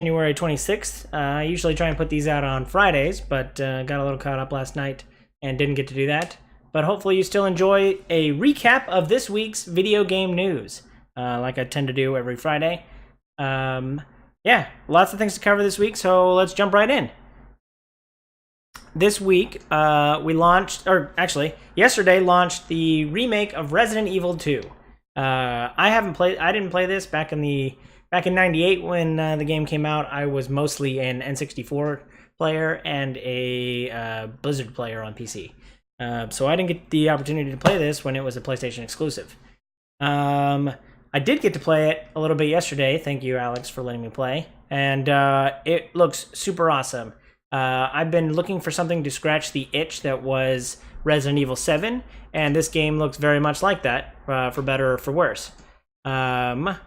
January 26th. I usually try and put these out on Fridays, but got a little caught up last night and didn't get to do that. But hopefully you still enjoy a recap of this week's video game news, like I tend to do every Friday. Yeah, lots of things to cover this week, so let's jump right in. This week, we launched, or actually, yesterday launched the remake of Resident Evil 2. I didn't play this back in '98 when the game came out. I was mostly an N64 player and a Blizzard player on PC. So I didn't get the opportunity to play this when it was a PlayStation exclusive. I did get to play it a little bit yesterday. Thank you, Alex, for letting me play. And it looks super awesome. I've been looking for something to scratch the itch that was Resident Evil 7, and this game looks very much like that, for better or for worse. And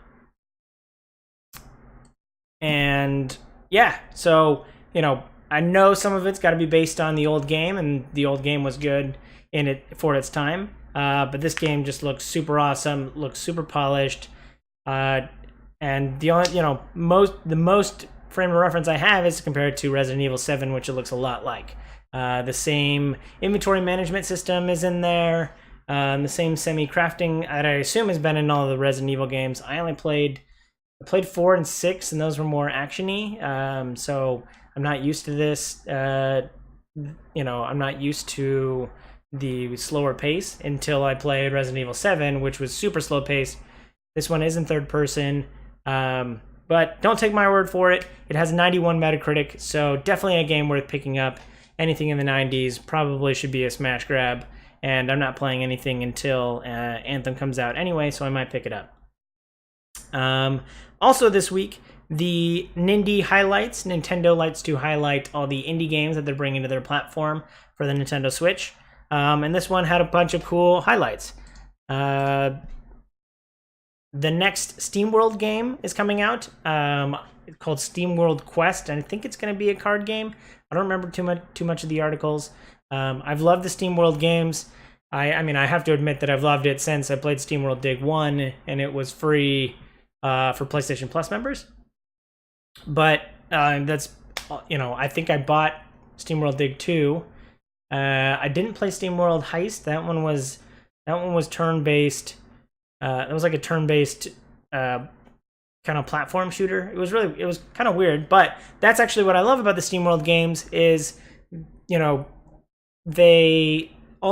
yeah, so, you know, I know some of it's got to be based on the old game, and the old game was good in it for its time. But this game just looks super awesome, looks super polished, and the only, the most frame of reference I have is compared to Resident Evil 7, which it looks a lot like. The same inventory management system is in there. The same semi-crafting that I assume has been in all of the Resident Evil games. I played 4 and 6, and those were more action-y. So I'm not used to this. I'm not used to the slower pace until I played Resident Evil 7, which was super slow paced. This one is in third person. But don't take my word for it. It has a 91 Metacritic, so definitely a game worth picking up. Anything in the 90s probably should be a smash grab, and I'm not playing anything until Anthem comes out anyway, so I might pick it up. Also this week, the Nindy highlights. Nintendo likes to highlight all the indie games that they're bringing to their platform for the Nintendo Switch. And this one had a bunch of cool highlights. The next SteamWorld game is coming out. It's called SteamWorld Quest, and I think it's going to be a card game. I don't remember too much of the articles. I've loved the SteamWorld games. I mean, I have to admit that I've loved it since I played SteamWorld Dig 1, and it was free for PlayStation Plus members. But that's, I think I bought SteamWorld Dig 2. I didn't play SteamWorld Heist. That one was turn-based. It was like a turn-based kind of platform shooter. It was kind of weird, but that's actually what I love about the SteamWorld games is, all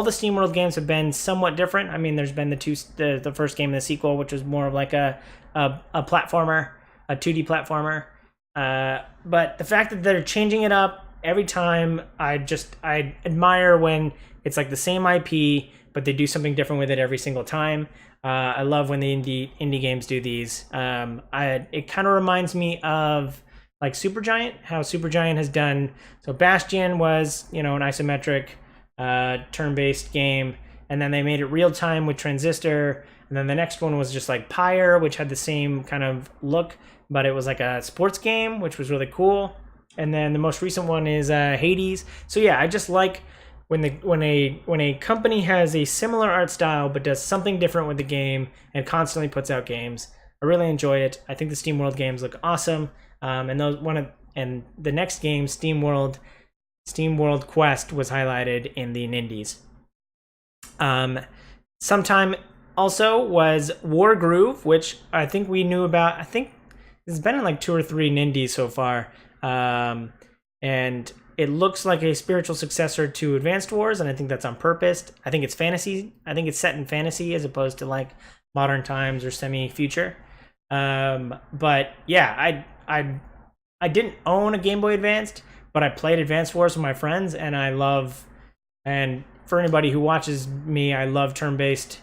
the SteamWorld games have been somewhat different. I mean, there's been the first game and the sequel, which was more of like a platformer, a 2D platformer. But the fact that they're changing it up every time, I admire when it's like the same IP, but they do something different with it every single time. I love when the indie games do these. It kind of reminds me of like Supergiant, how Supergiant has done. So Bastion was, an isometric turn-based game, and then they made it real time with Transistor, and then the next one was just like Pyre, which had the same kind of look, but it was like a sports game, which was really cool. And then the most recent one is Hades. So yeah, I just like when a company has a similar art style but does something different with the game and constantly puts out games. I really enjoy it. I think the SteamWorld games look awesome. And the next game, SteamWorld Quest, was highlighted in the Nindies. Sometime also was Wargroove, which I think we knew about. I think it's been in like 2 or 3 Nindies so far. And it looks like a spiritual successor to Advanced Wars, and I think that's on purpose. I think it's fantasy. I think it's set in fantasy as opposed to like modern times or semi-future. But yeah, I didn't own a Game Boy Advanced, but I played Advanced Wars with my friends, and and for anybody who watches me, I love turn-based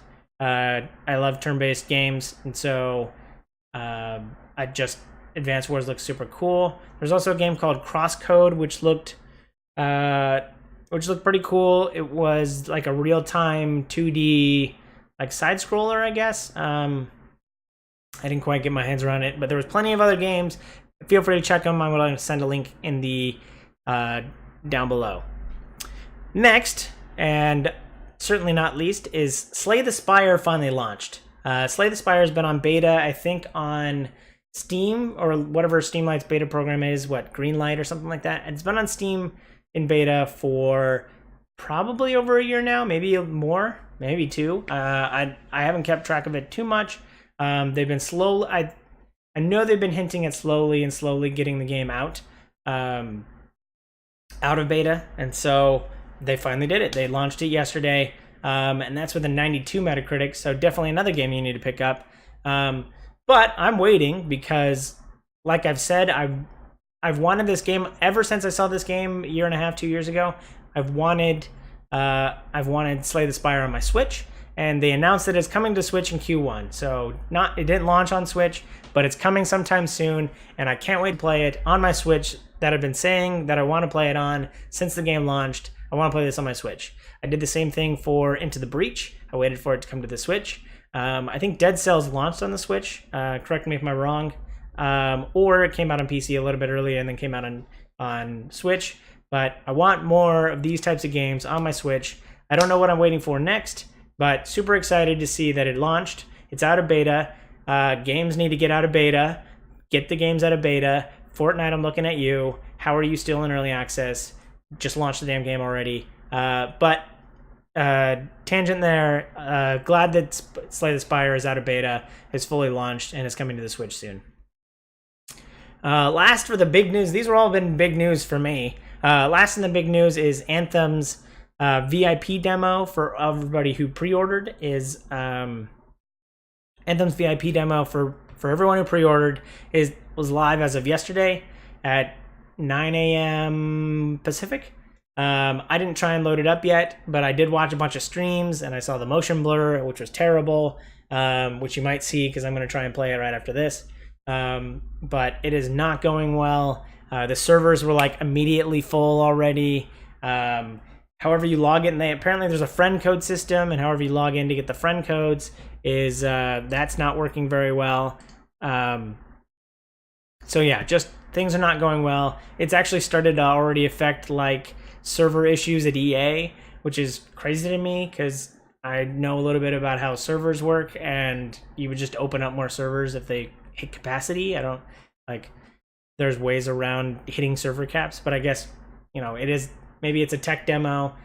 games, and so Advanced Wars looks super cool. There's also a game called Crosscode, which looked pretty cool. It was like a real-time 2D like side scroller, I guess. I didn't quite get my hands around it, but there was plenty of other games. Feel free to check them. I'm going to send a link in the down below. Next, and certainly not least, is Slay the Spire finally launched. Slay the Spire has been on beta, I think, on Steam, or whatever Steamlight's beta program is, what, Greenlight or something like that. It's been on Steam in beta for probably over a year now, maybe more, maybe 2. I haven't kept track of it too much. They've been slow. I know they've been hinting at slowly getting the game out of beta, and so they finally did it. They launched it yesterday, and that's with a 92 Metacritic, so definitely another game you need to pick up. But I'm waiting because, like I've said, I've wanted this game ever since I saw this game a year and a half, 2 years ago. I've wanted Slay the Spire on my Switch, and they announced that it's coming to Switch in Q1. So it didn't launch on Switch, but it's coming sometime soon, and I can't wait to play it on my Switch that I've been saying that I want to play it on since the game launched. I want to play this on my Switch. I did the same thing for Into the Breach. I waited for it to come to the Switch. I think Dead Cells launched on the Switch. Correct me if I'm wrong. Or it came out on PC a little bit earlier and then came out on Switch. But I want more of these types of games on my Switch. I don't know what I'm waiting for next, but super excited to see that it launched. It's out of beta. Games need to get out of beta. Get the games out of beta. Fortnite, I'm looking at you. How are you still in early access? Just launched the damn game already. Tangent there. Glad that Slay the Spire is out of beta, is fully launched, and is coming to the Switch soon. Last for the big news. These have all been big news for me. Last in the big news is Anthem's VIP demo for everybody who pre-ordered. Anthem's VIP demo for everyone who pre-ordered was live as of yesterday at 9 a.m. Pacific. I didn't try and load it up yet, but I did watch a bunch of streams, and I saw the motion blur, which was terrible, which you might see because I'm going to try and play it right after this. But it is not going well. The servers were like immediately full already. However you log in, apparently there's a friend code system, and however you log in to get the friend codes is that's not working very well. So yeah, just things are not going well. It's actually started to already affect like server issues at EA, which is crazy to me because I know a little bit about how servers work, and you would just open up more servers if they hit capacity. I don't like. There's ways around hitting server caps, but I guess it is. Maybe it's a tech demo.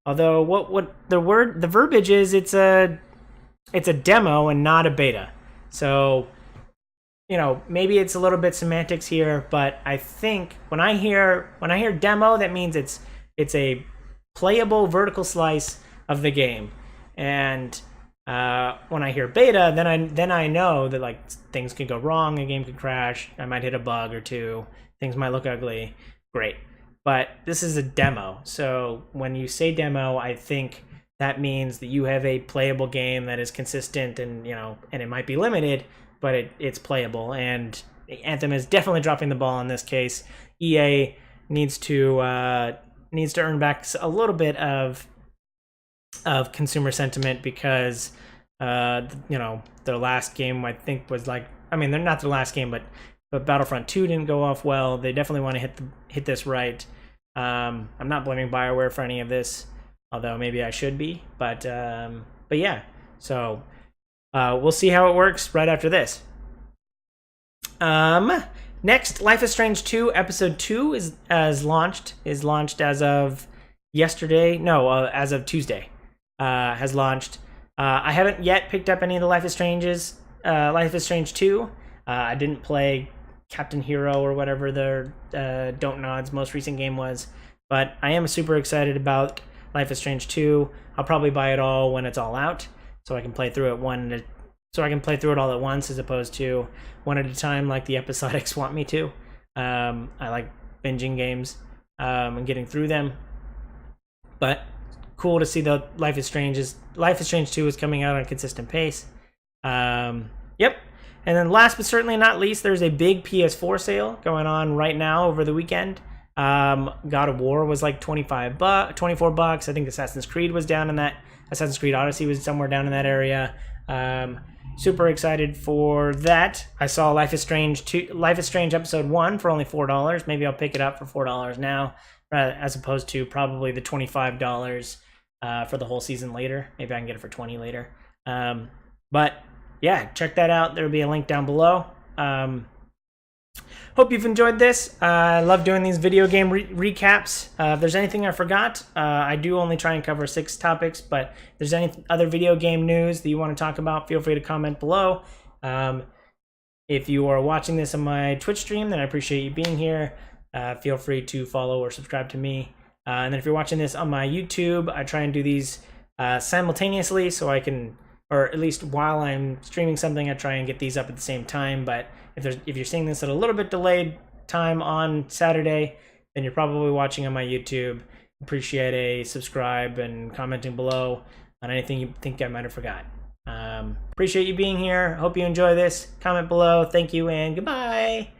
Although what the verbiage is, it's a demo and not a beta. So maybe it's a little bit semantics here, but I think when I hear demo, that means it's a playable vertical slice of the game, and when I hear beta, then I know that like things could go wrong, a game could crash, I might hit a bug or two, things might look ugly. Great, but this is a demo, so when you say demo, I think that means that you have a playable game that is consistent, and and it might be limited, but it's playable. And Anthem is definitely dropping the ball in this case. EA needs to earn back a little bit of consumer sentiment because their last game I think was like, I mean, they're not their last game, but Battlefront 2 didn't go off well. They definitely want to hit this right. I'm not blaming BioWare for any of this, although maybe I should be. But yeah, so we'll see how it works right after this. Next, Life is Strange 2 Episode 2 is launched as of yesterday. No, as of Tuesday. Has launched. I haven't yet picked up any of the Life is Strange 2. I didn't play Captain Hero or whatever their Don't Nod's most recent game was, but I am super excited about Life is Strange 2. I'll probably buy it all when it's all out, so I can play through it all at once as opposed to one at a time like the episodics want me to. I like binging games and getting through them, but cool to see the Life is Strange 2 is coming out on a consistent pace. Yep. And then last but certainly not least, there's a big PS4 sale going on right now over the weekend. God of War was like $24. I think Assassin's Creed was down in that. Assassin's Creed Odyssey was somewhere down in that area. Super excited for that. I saw Life is Strange Episode 1 for only $4. Maybe I'll pick it up for $4 now, as opposed to probably the $25 for the whole season later. Maybe I can get it for $20 later. But yeah, check that out. There'll be a link down below. Hope you've enjoyed this. I love doing these video game recaps. If there's anything I forgot, I do only try and cover 6 topics, but if there's any other video game news that you want to talk about, feel free to comment below. If you are watching this on my Twitch stream, then I appreciate you being here. Feel free to follow or subscribe to me. And then if you're watching this on my YouTube, I try and do these simultaneously so I can, or at least while I'm streaming something, I try and get these up at the same time. But if you're seeing this at a little bit delayed time on Saturday, then you're probably watching on my YouTube. Appreciate a subscribe and commenting below on anything you think I might have forgot. Appreciate you being here. Hope you enjoy this. Comment below. Thank you and goodbye.